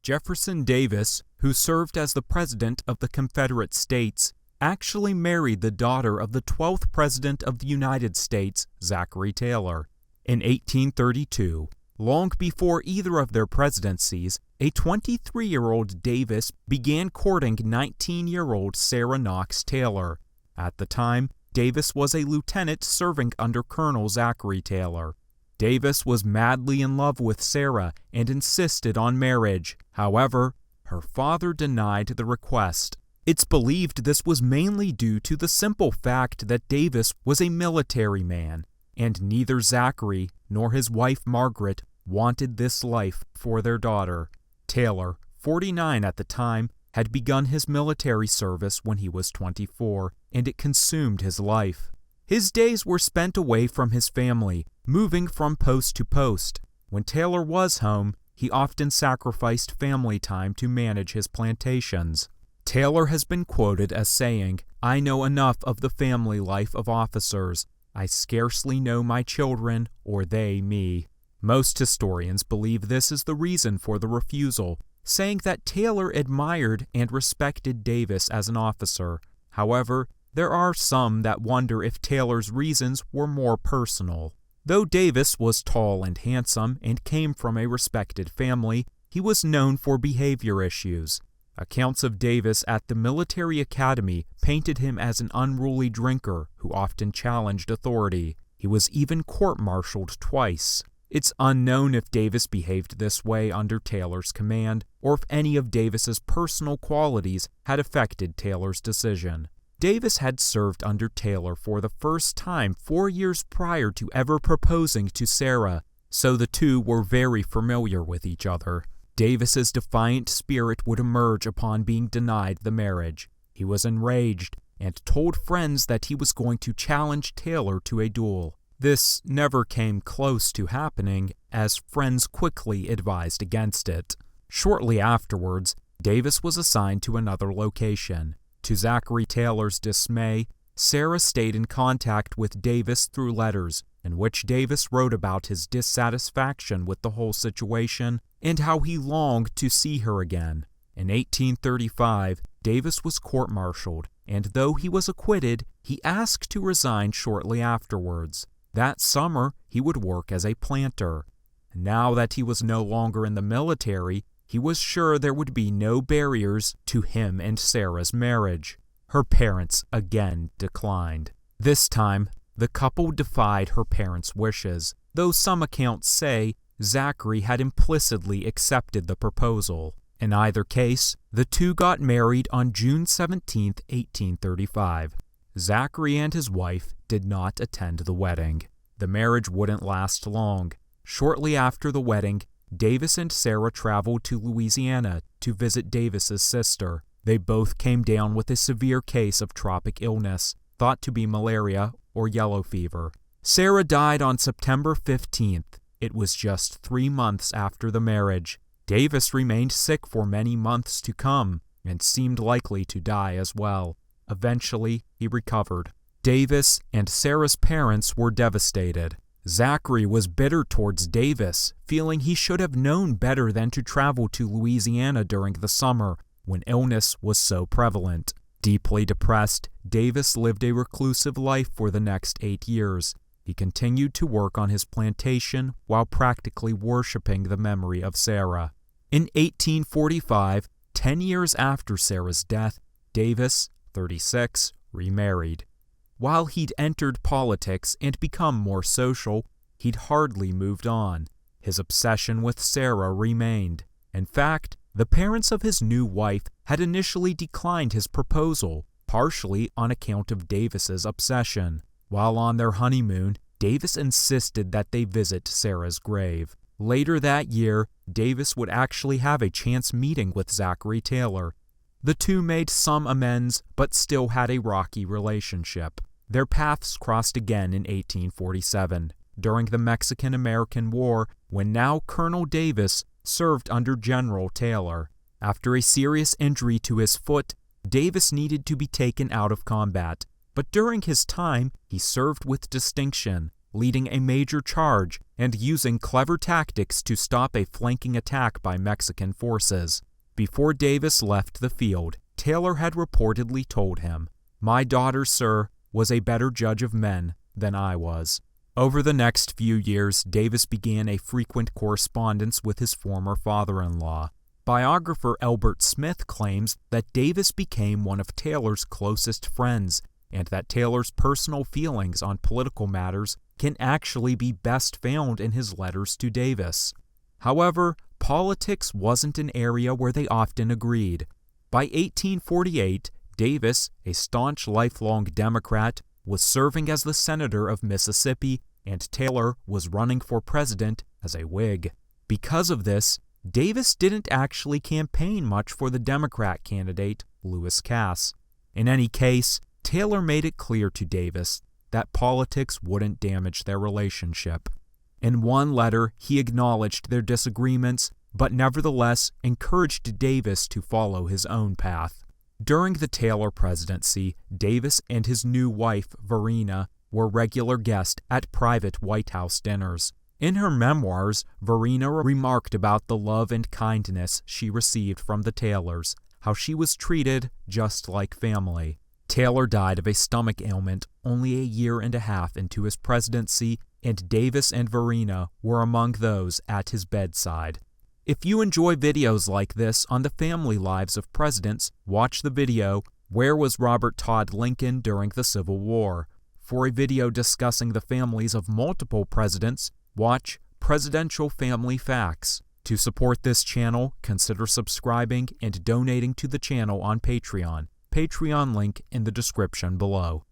Jefferson Davis, who served as the President of the Confederate States, actually married the daughter of the 12th President of the United States, Zachary Taylor. In 1832, long before either of their presidencies, a 23-year-old Davis began courting 19-year-old Sarah Knox Taylor. At the time, Davis was a lieutenant serving under Colonel Zachary Taylor. Davis was madly in love with Sarah and insisted on marriage. However, her father denied the request. It's believed this was mainly due to the simple fact that Davis was a military man, and neither Zachary nor his wife Margaret wanted this life for their daughter. Taylor, 49 at the time, had begun his military service when he was 24, and it consumed his life. His days were spent away from his family, moving from post to post. When Taylor was home, he often sacrificed family time to manage his plantations. Taylor has been quoted as saying, "I know enough of the family life of officers. I scarcely know my children, or they me." Most historians believe this is the reason for the refusal, saying that Taylor admired and respected Davis as an officer. However, there are some that wonder if Taylor's reasons were more personal. Though Davis was tall and handsome and came from a respected family, he was known for behavior issues. Accounts of Davis at the military academy painted him as an unruly drinker who often challenged authority. He was even court-martialed twice. It's unknown if Davis behaved this way under Taylor's command, or if any of Davis's personal qualities had affected Taylor's decision. Davis had served under Taylor for the first time 4 years prior to ever proposing to Sarah, so the two were very familiar with each other. Davis's defiant spirit would emerge upon being denied the marriage. He was enraged and told friends that he was going to challenge Taylor to a duel. This never came close to happening, as friends quickly advised against it. Shortly afterwards, Davis was assigned to another location. To Zachary Taylor's dismay, Sarah stayed in contact with Davis through letters, in which Davis wrote about his dissatisfaction with the whole situation and how he longed to see her again. In 1835, Davis was court-martialed, and though he was acquitted, he asked to resign shortly afterwards. That summer, he would work as a planter. Now that he was no longer in the military, he was sure there would be no barriers to him and Sarah's marriage. Her parents again declined. This time, the couple defied her parents' wishes, though some accounts say Zachary had implicitly accepted the proposal. In either case, the two got married on June 17, 1835. Zachary and his wife did not attend the wedding. The marriage wouldn't last long. Shortly after the wedding, Davis and Sarah traveled to Louisiana to visit Davis's sister. They both came down with a severe case of tropic illness, thought to be malaria or yellow fever. Sarah died on September 15th. It was just 3 months after the marriage. Davis remained sick for many months to come and seemed likely to die as well. Eventually, he recovered. Davis and Sarah's parents were devastated. Zachary was bitter towards Davis, feeling he should have known better than to travel to Louisiana during the summer, when illness was so prevalent. Deeply depressed, Davis lived a reclusive life for the next 8 years. He continued to work on his plantation while practically worshiping the memory of Sarah. In 1845, 10 years after Sarah's death, Davis, 36, remarried. While he'd entered politics and become more social, he'd hardly moved on. His obsession with Sarah remained. In fact, the parents of his new wife had initially declined his proposal, partially on account of Davis's obsession. While on their honeymoon, Davis insisted that they visit Sarah's grave. Later that year, Davis would actually have a chance meeting with Zachary Taylor. The two made some amends, but still had a rocky relationship. Their paths crossed again in 1847, during the Mexican-American War, when now Colonel Davis served under General Taylor. After a serious injury to his foot, Davis needed to be taken out of combat, but during his time, he served with distinction. leading a major charge and using clever tactics to stop a flanking attack by Mexican forces. Before Davis left the field, Taylor had reportedly told him, "My daughter, sir, was a better judge of men than I was." Over the next few years, Davis began a frequent correspondence with his former father-in-law. Biographer Elbert Smith claims that Davis became one of Taylor's closest friends, and that Taylor's personal feelings on political matters can actually be best found in his letters to Davis. However, politics wasn't an area where they often agreed. By 1848, Davis, a staunch lifelong Democrat, was serving as the senator of Mississippi, and Taylor was running for president as a Whig. Because of this, Davis didn't actually campaign much for the Democrat candidate, Lewis Cass. In any case, Taylor made it clear to Davis that politics wouldn't damage their relationship. In one letter, he acknowledged their disagreements, but nevertheless encouraged Davis to follow his own path. During the Taylor presidency, Davis and his new wife, Varina, were regular guests at private White House dinners. In her memoirs, Varina remarked about the love and kindness she received from the Taylors, how she was treated just like family. Taylor died of a stomach ailment only a year and a half into his presidency, and Davis and Varina were among those at his bedside. If you enjoy videos like this on the family lives of presidents, watch the video, "Where Was Robert Todd Lincoln During the Civil War?" For a video discussing the families of multiple presidents, watch Presidential Family Facts. To support this channel, consider subscribing and donating to the channel on Patreon. Patreon link in the description below.